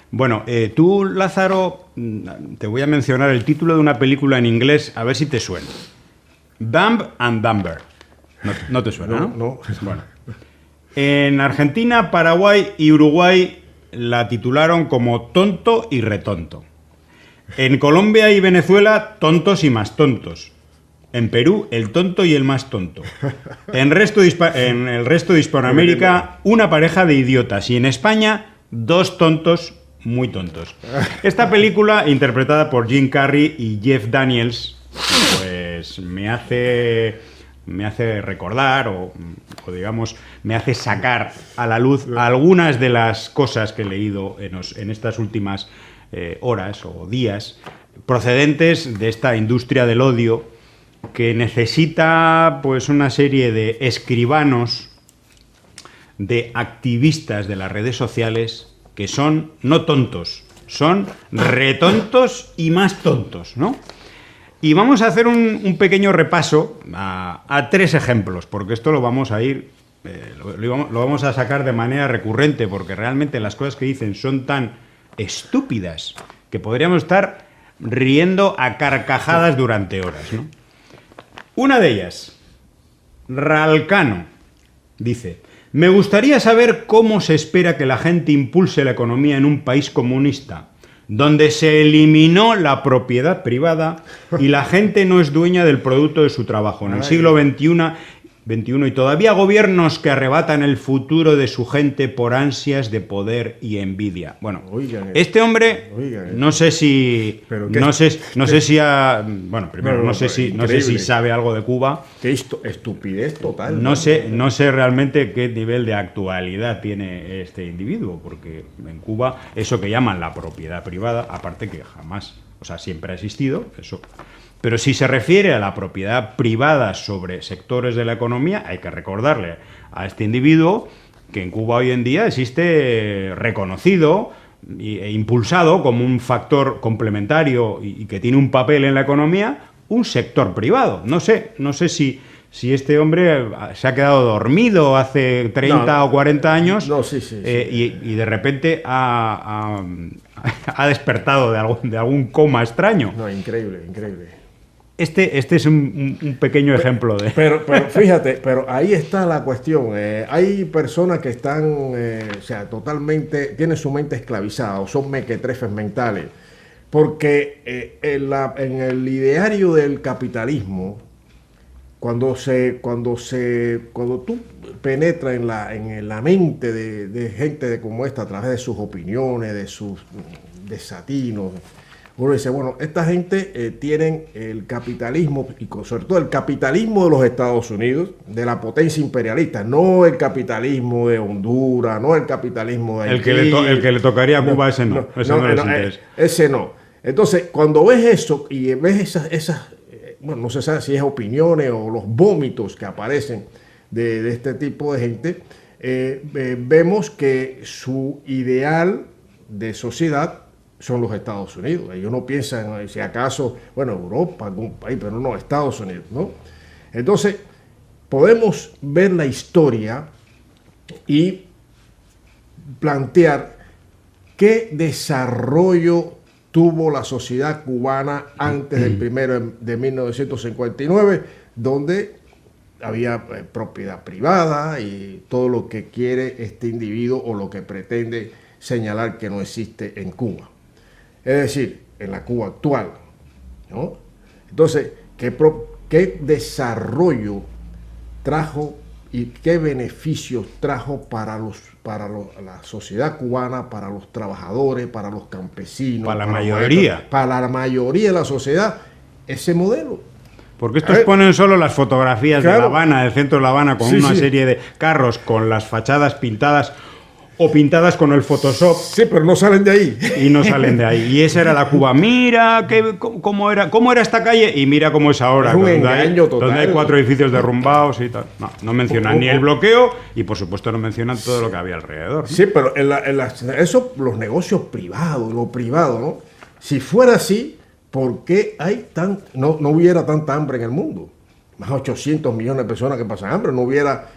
Bueno, tú, Lázaro, te voy a mencionar el título de una película en inglés, a ver si te suena. Dumb and Dumber. No te suena, ¿no? No. Bueno. En Argentina, Paraguay y Uruguay la titularon como Tonto y Retonto. En Colombia y Venezuela, Tontos y Más Tontos. En Perú, El Tonto y el Más Tonto. En el resto de Hispanoamérica, Una pareja de idiotas. Y en España, Dos tontos muy tontos. Esta película, interpretada por Jim Carrey y Jeff Daniels, pues me hace recordar o digamos, me hace sacar a la luz algunas de las cosas que he leído en estas últimas horas o días, procedentes de esta industria del odio, que necesita pues una serie de escribanos, de activistas de las redes sociales, que son no tontos, son retontos y más tontos, ¿no? Y vamos a hacer un pequeño repaso a tres ejemplos, porque esto lo vamos a ir, lo vamos a sacar de manera recurrente, porque realmente las cosas que dicen son tan estúpidas que podríamos estar riendo a carcajadas durante horas, ¿no? Una de ellas, Ralcano, dice: me gustaría saber cómo se espera que la gente impulse la economía en un país comunista, donde se eliminó la propiedad privada y la gente no es dueña del producto de su trabajo. En el siglo XXI y todavía gobiernos que arrebatan el futuro de su gente por ansias de poder y envidia. Bueno, este hombre, no sé si... No sé si sabe algo de Cuba. Qué estupidez total. No sé realmente qué nivel de actualidad tiene este individuo, porque en Cuba eso que llaman la propiedad privada, aparte que jamás, o sea, siempre ha existido, eso. Pero si se refiere a la propiedad privada sobre sectores de la economía, hay que recordarle a este individuo que en Cuba hoy en día existe reconocido e impulsado como un factor complementario y que tiene un papel en la economía, un sector privado. No sé si este hombre se ha quedado dormido hace 30 o 40 años y de repente ha despertado de algún coma extraño. No, increíble. Este es un pequeño ejemplo de... Pero fíjate, ahí está la cuestión. Hay personas que están, totalmente, tienen su mente esclavizada o son mequetrefes mentales. Porque en el ideario del capitalismo, cuando tú penetras en la mente de gente como esta a través de sus opiniones, de sus desatinos, uno dice, bueno, esta gente tienen el capitalismo, y sobre todo el capitalismo de los Estados Unidos, de la potencia imperialista, no el capitalismo de Honduras, no el capitalismo de Haití. El que le tocaría a Cuba, ese no. Ese no. Entonces, cuando ves eso y ves esas bueno, no se sabe si es opiniones o los vómitos que aparecen de este tipo de gente, vemos que su ideal de sociedad son los Estados Unidos. Ellos no piensan, si acaso, bueno, Europa, algún país, pero no, Estados Unidos, ¿no? Entonces, podemos ver la historia y plantear qué desarrollo tuvo la sociedad cubana antes del 1 de 1959, donde había propiedad privada y todo lo que quiere este individuo o lo que pretende señalar que no existe en Cuba. Es decir, en la Cuba actual, ¿no? Entonces, ¿qué desarrollo trajo y qué beneficios trajo para la sociedad cubana, para los trabajadores, para los campesinos? Para la mayoría. Para la mayoría de la sociedad, ese modelo. Porque estos ponen solo las fotografías de La Habana, del centro de La Habana, con una serie de carros con las fachadas pintadas o pintadas con el Photoshop. Sí, pero no salen de ahí. Y no salen de ahí. Y esa era la Cuba. Mira cómo era esta calle y mira cómo es ahora. Es un engaño total. Donde hay 4 edificios derrumbados y tal. No mencionan ni el bloqueo y, por supuesto, no mencionan todo lo que había alrededor, ¿no? Sí, pero eso, los negocios privados, lo privado, ¿no? Si fuera así, ¿por qué no hubiera tanta hambre en el mundo? Más de 800 millones de personas que pasan hambre, no hubiera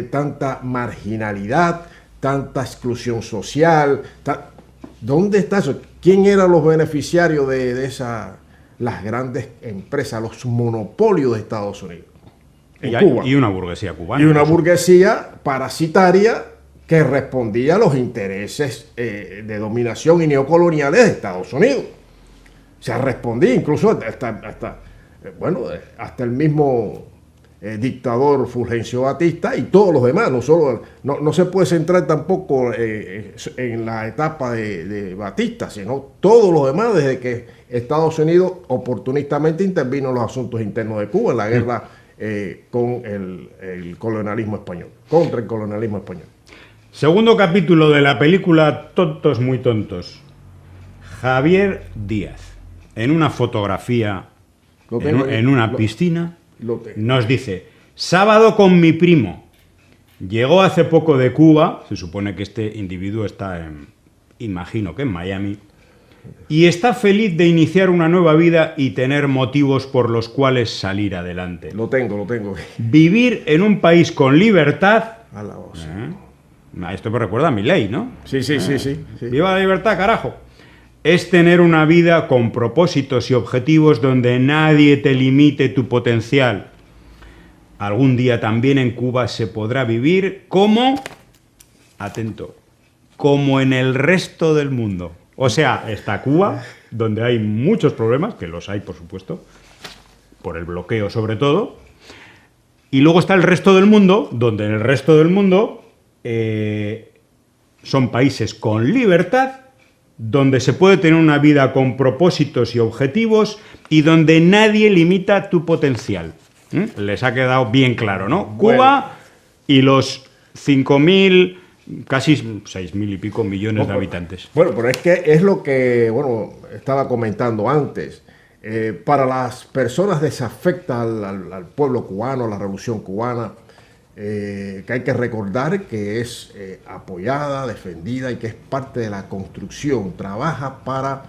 tanta marginalidad, tanta exclusión social. ¿Dónde está eso? ¿Quién eran los beneficiarios de las grandes empresas, los monopolios de Estados Unidos? En Cuba. Y una burguesía cubana. Y una burguesía parasitaria que respondía a los intereses de dominación y neocoloniales de Estados Unidos. O sea, respondía incluso hasta el mismo dictador Fulgencio Batista y todos los demás. No se puede centrar tampoco en la etapa de Batista, sino todos los demás desde que Estados Unidos oportunistamente intervino en los asuntos internos de Cuba, en la guerra con el colonialismo español, contra el colonialismo español. Segundo capítulo de la película Tontos muy tontos. Javier Díaz, en una fotografía en una piscina, nos dice: sábado con mi primo. Llegó hace poco de Cuba, se supone que este individuo está imagino que en Miami, y está feliz de iniciar una nueva vida y tener motivos por los cuales salir adelante. Lo tengo. Vivir en un país con libertad. A la voz. Esto me recuerda a mi ley, ¿no? Sí. ¡Viva la libertad, carajo! Es tener una vida con propósitos y objetivos donde nadie te limite tu potencial. Algún día también en Cuba se podrá vivir como, atento, como en el resto del mundo. O sea, está Cuba, donde hay muchos problemas, que los hay, por supuesto, por el bloqueo sobre todo. Y luego está el resto del mundo, donde en el resto del mundo son países con libertad, donde se puede tener una vida con propósitos y objetivos y donde nadie limita tu potencial. Les ha quedado bien claro, ¿no? Cuba y los 5.000, casi 6.000 y pico millones de habitantes. Bueno, pero es que es lo que estaba comentando antes. Para las personas desafectas al pueblo cubano, a la revolución cubana, que hay que recordar que es apoyada, defendida y que es parte de la construcción. Trabaja para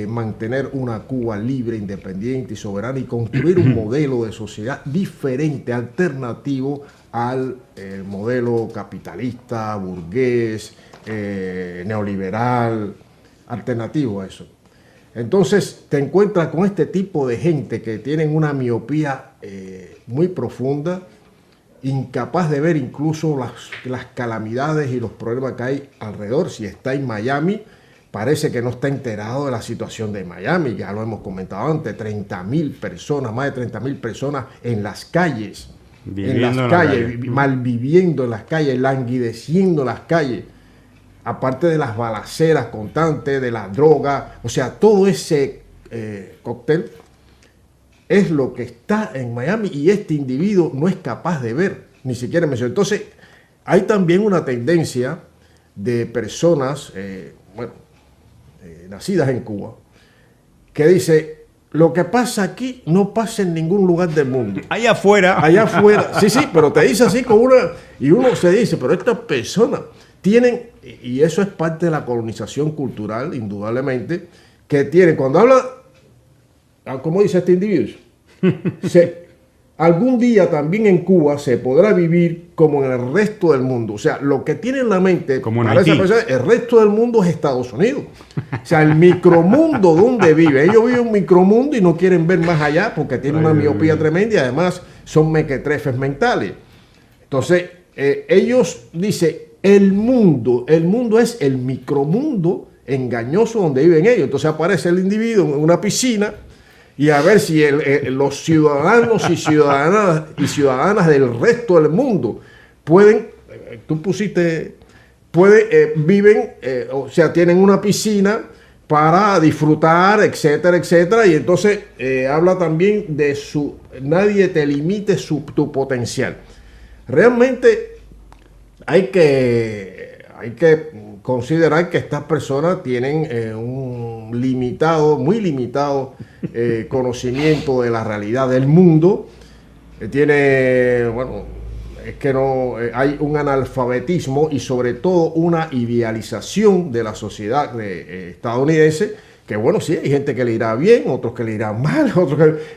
mantener una Cuba libre, independiente y soberana y construir un modelo de sociedad diferente, alternativo al modelo capitalista, burgués, neoliberal, alternativo a eso. Entonces te encuentras con este tipo de gente que tienen una miopía muy profunda, incapaz de ver incluso las calamidades y los problemas que hay alrededor. Si está en Miami, parece que no está enterado de la situación de Miami, ya lo hemos comentado antes, 30.000 personas, más de 30.000 personas en las calles, malviviendo en las calles, languideciendo en las calles, aparte de las balaceras constantes, de la droga, o sea, todo ese cóctel es lo que está en Miami y este individuo no es capaz de ver, ni siquiera mencionar. Entonces, hay también una tendencia de personas, nacidas en Cuba, que dice: lo que pasa aquí no pasa en ningún lugar del mundo. Allá afuera. Sí, pero te dice así con una... Y uno se dice, pero estas personas tienen, y eso es parte de la colonización cultural, indudablemente, que tienen, cuando habla, ¿cómo dice este individuo? Algún día también en Cuba se podrá vivir como en el resto del mundo. O sea, lo que tiene en la mente para esa persona, el resto del mundo es Estados Unidos. O sea, el micromundo donde vive. Ellos viven un micromundo y no quieren ver más allá porque tienen una miopía tremenda y además son mequetrefes mentales. Entonces, ellos dicen, el mundo es el micromundo engañoso donde viven ellos. Entonces aparece el individuo en una piscina y a ver si los ciudadanos y ciudadanas del resto del mundo pueden, viven, o sea, tienen una piscina para disfrutar, etcétera, etcétera. Y entonces habla también de nadie te limite tu potencial. Realmente hay que considerar que estas personas tienen muy limitado conocimiento de la realidad del mundo. Hay un analfabetismo y sobre todo una idealización de la sociedad estadounidense, que sí, hay gente que le irá bien, otros que le irán mal,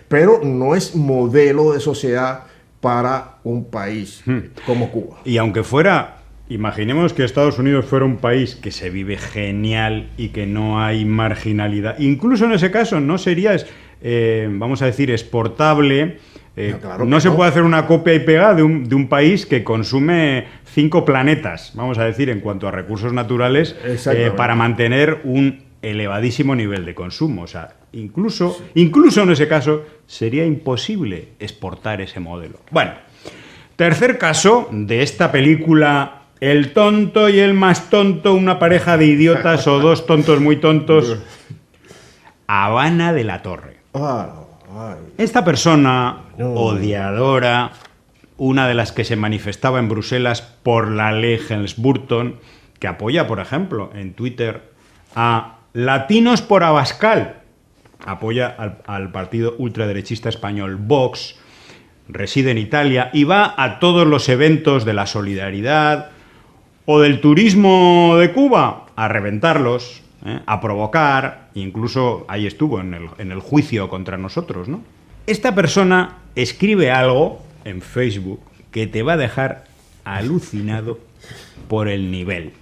pero no es modelo de sociedad para un país como Cuba. Y aunque fuera Imaginemos que Estados Unidos fuera un país que se vive genial y que no hay marginalidad. Incluso en ese caso no sería, vamos a decir, exportable. No se puede hacer una copia y pega de un país que consume 5 planetas, vamos a decir, en cuanto a recursos naturales, para mantener un elevadísimo nivel de consumo. O sea, incluso en ese caso sería imposible exportar ese modelo. Bueno, tercer caso de esta película, El tonto y el más tonto, una pareja de idiotas o dos tontos muy tontos. Habana de la Torre. Esta persona odiadora, una de las que se manifestaba en Bruselas por la ley Helms-Burton, que apoya, por ejemplo, en Twitter a Latinos por Abascal, apoya al partido ultraderechista español Vox, reside en Italia y va a todos los eventos de la solidaridad o del turismo de Cuba a reventarlos, a provocar, incluso ahí estuvo en el juicio contra nosotros, ¿no? Esta persona escribe algo en Facebook que te va a dejar alucinado por el nivel,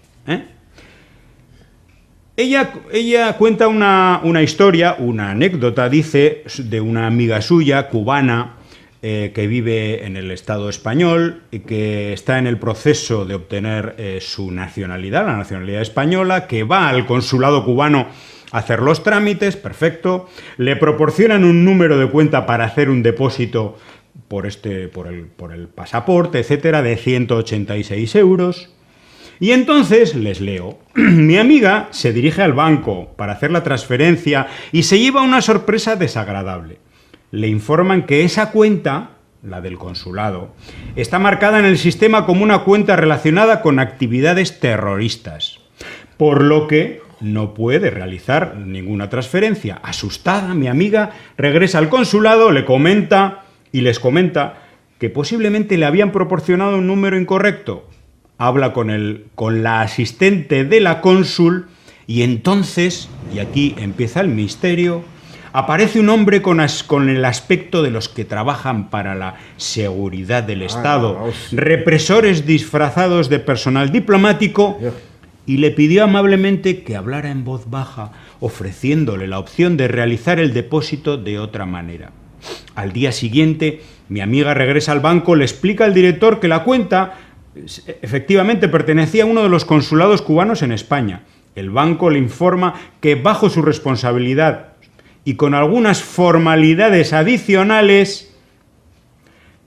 Ella cuenta una historia, una anécdota, dice, de una amiga suya, cubana, que vive en el Estado español y que está en el proceso de obtener su nacionalidad, la nacionalidad española, que va al consulado cubano a hacer los trámites, perfecto, le proporcionan un número de cuenta para hacer un depósito por el pasaporte, etcétera, de 186 euros. Y entonces, les leo, mi amiga se dirige al banco para hacer la transferencia y se lleva una sorpresa desagradable. Le informan que esa cuenta, la del consulado, está marcada en el sistema como una cuenta relacionada con actividades terroristas, por lo que no puede realizar ninguna transferencia. Asustada, mi amiga regresa al consulado, les comenta que posiblemente le habían proporcionado un número incorrecto. Habla con la asistente de la cónsul y entonces, y aquí empieza el misterio, aparece un hombre con el aspecto de los que trabajan para la seguridad del Estado, represores disfrazados de personal diplomático, y le pidió amablemente que hablara en voz baja, ofreciéndole la opción de realizar el depósito de otra manera. Al día siguiente, mi amiga regresa al banco, le explica al director que la cuenta efectivamente pertenecía a uno de los consulados cubanos en España. El banco le informa que bajo su responsabilidad y con algunas formalidades adicionales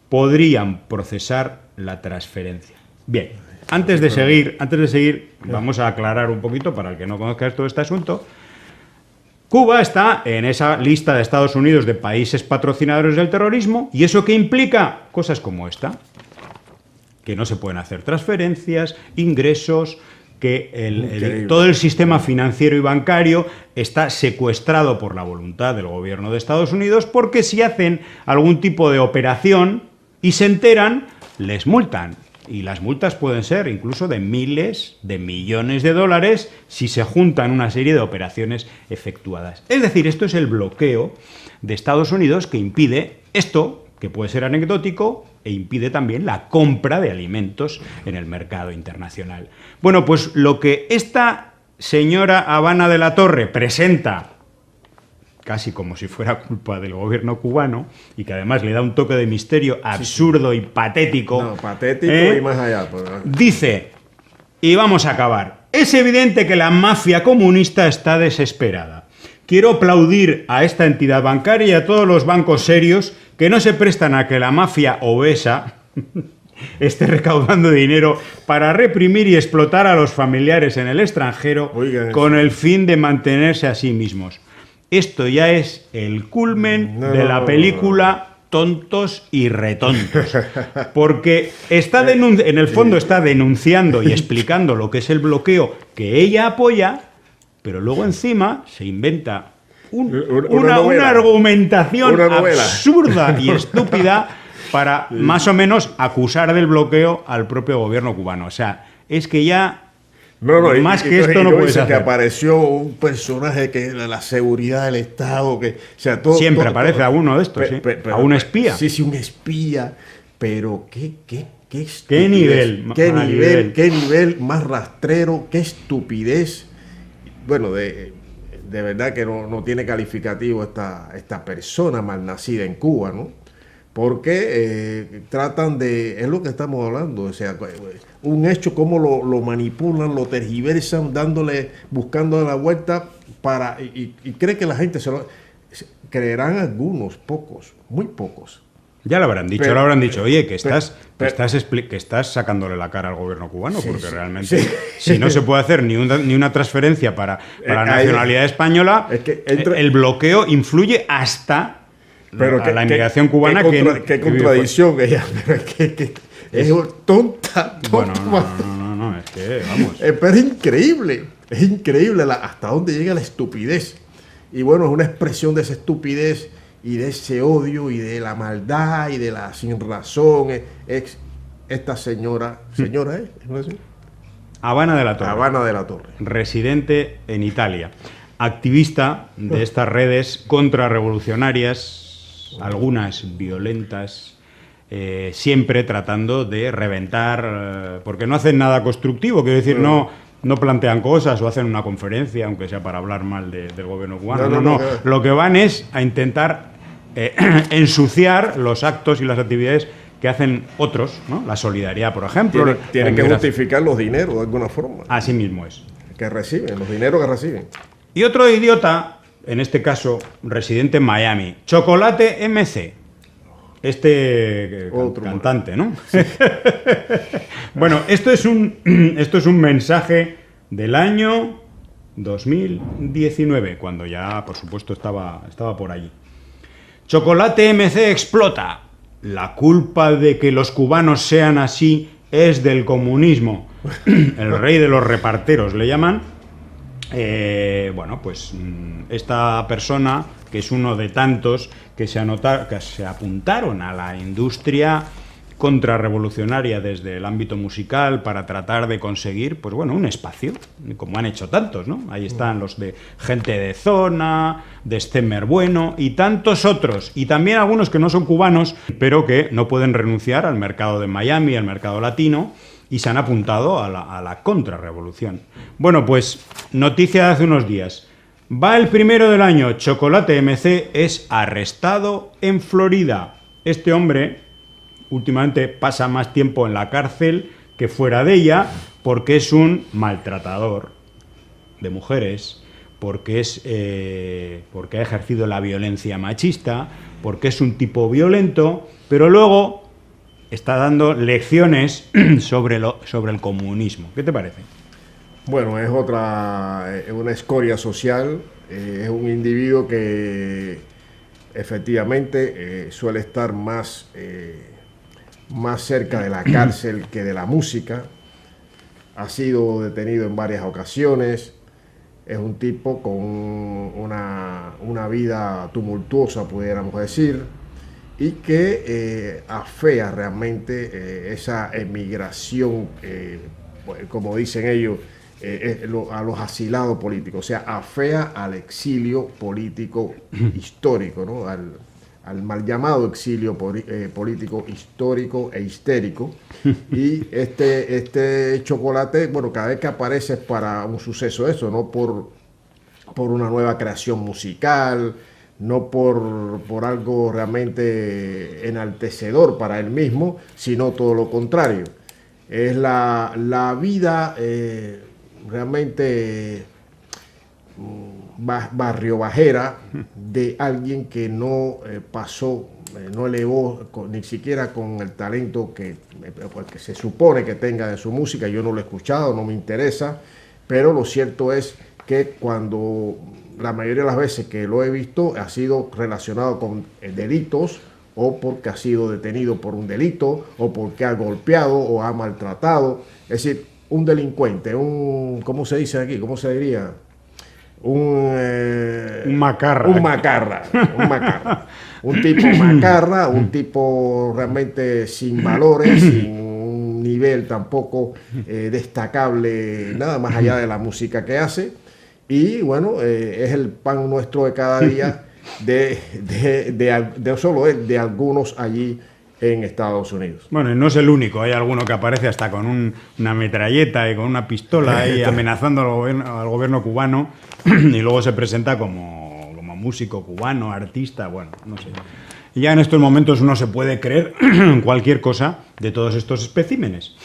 podrían procesar la transferencia. Bien, antes de seguir, vamos a aclarar un poquito para el que no conozca todo este asunto. Cuba está en esa lista de Estados Unidos de países patrocinadores del terrorismo, y eso que implica cosas como esta, que no se pueden hacer transferencias, ingresos, que todo el sistema financiero y bancario está secuestrado por la voluntad del gobierno de Estados Unidos, porque si hacen algún tipo de operación y se enteran, les multan. Y las multas pueden ser incluso de miles de millones de dólares si se juntan una serie de operaciones efectuadas. Es decir, esto es el bloqueo de Estados Unidos que impide esto, que puede ser anecdótico, e impide también la compra de alimentos en el mercado internacional. Bueno, pues lo que esta señora Habana de la Torre presenta, casi como si fuera culpa del gobierno cubano, y que además le da un toque de misterio absurdo y patético. No, patético y más allá. Pues, dice, y vamos a acabar, es evidente que la mafia comunista está desesperada. Quiero aplaudir a esta entidad bancaria y a todos los bancos serios que no se prestan a que la mafia obesa esté recaudando dinero para reprimir y explotar a los familiares en el extranjero con el fin de mantenerse a sí mismos. Esto ya es el culmen de la película Tontos y Retontos, porque en el fondo está denunciando y explicando lo que es el bloqueo que ella apoya, pero luego encima se inventa una argumentación absurda y estúpida para más o menos acusar del bloqueo al propio gobierno cubano. O sea, es que ya más que esto no puede ser. Que apareció un personaje que de la seguridad del Estado, que, o sea, todo, siempre aparece a uno de estos, a un espía. Sí, un espía. Pero qué qué ¿Qué nivel? qué nivel más rastrero, qué estupidez. Bueno, de verdad que no tiene calificativo esta persona malnacida en Cuba, ¿no? Porque tratan de, es lo que estamos hablando, o sea, un hecho, cómo lo manipulan, lo tergiversan, buscando la vuelta y cree que la gente creerán algunos, pocos, muy pocos. Ya lo habrán dicho, oye, que estás sacándole la cara al gobierno cubano, porque realmente, si no se puede hacer ni una transferencia para la nacionalidad española, es que el bloqueo influye hasta la inmigración cubana. Qué contradicción ella, es tonta. Bueno, no, es que, vamos. Pero es increíble hasta dónde llega la estupidez. Y bueno, es una expresión de esa estupidez y de ese odio y de la maldad y de la sin razón. Esta señora, ¿es? Habana de la Torre. Residente en Italia. Activista de estas redes contrarrevolucionarias, algunas violentas, siempre tratando de reventar, porque no hacen nada constructivo, quiero decir, no plantean cosas o hacen una conferencia, aunque sea para hablar mal del gobierno cubano. No. Lo que van es a intentar ensuciar los actos y las actividades que hacen otros, ¿no? La solidaridad, por ejemplo. Tienen que justificar los dineros de alguna forma. Así mismo es. Que reciben, los dineros que reciben. Y otro idiota, en este caso, residente en Miami, Chocolate MC. Cantante, ¿no? Sí. Bueno, esto es un mensaje del año 2019, cuando ya, por supuesto, estaba por allí. Chocolate MC explota. La culpa de que los cubanos sean así es del comunismo. El rey de los reparteros le llaman. Bueno, pues esta persona, que es uno de tantos que se apuntaron a la industria contrarrevolucionaria desde el ámbito musical para tratar de conseguir, pues bueno, un espacio, como han hecho tantos, ¿no? Ahí están los de Gente de Zona, de Stemmer Bueno y tantos otros, y también algunos que no son cubanos, pero que no pueden renunciar al mercado de Miami, al mercado latino, y se han apuntado a la contrarrevolución. Bueno, pues noticia de hace unos días. Va el primero del año, Chocolate MC es arrestado en Florida. Este hombre últimamente pasa más tiempo en la cárcel que fuera de ella porque es un maltratador de mujeres, porque ha ejercido la violencia machista, porque es un tipo violento, pero luego está dando lecciones sobre el comunismo. ¿Qué te parece? Bueno, es una escoria social, es un individuo que efectivamente suele estar más cerca de la cárcel que de la música. Ha sido detenido en varias ocasiones. Es un tipo con una vida tumultuosa, pudiéramos decir, y que afea realmente esa emigración, como dicen ellos, a los asilados políticos, o sea, afea al exilio político histórico, ¿no? Al mal llamado exilio político histórico e histérico. Y este Chocolate, bueno, cada vez que aparece es para un suceso eso, no por una nueva creación musical, no por algo realmente enaltecedor para él mismo, sino todo lo contrario. Es la vida realmente barrio bajera de alguien que no pasó, no elevó ni siquiera con el talento que se supone que tenga de su música. Yo no lo he escuchado, no me interesa, pero lo cierto es que cuando la mayoría de las veces que lo he visto ha sido relacionado con delitos, o porque ha sido detenido por un delito, o porque ha golpeado o ha maltratado. Es decir, un delincuente, ¿cómo se dice aquí? ¿Cómo se diría? Un macarra. Un macarra. Un tipo macarra, un tipo realmente sin valores, sin un nivel tampoco destacable, nada más allá de la música que hace. Y bueno, es el pan nuestro de cada día, de solo él, de algunos allí en Estados Unidos. Bueno, y no es el único, hay alguno que aparece hasta con una metralleta y con una pistola ahí amenazando al gobierno cubano y luego se presenta como músico cubano, artista, bueno, no sé. Y ya en estos momentos uno se puede creer cualquier cosa de todos estos especímenes.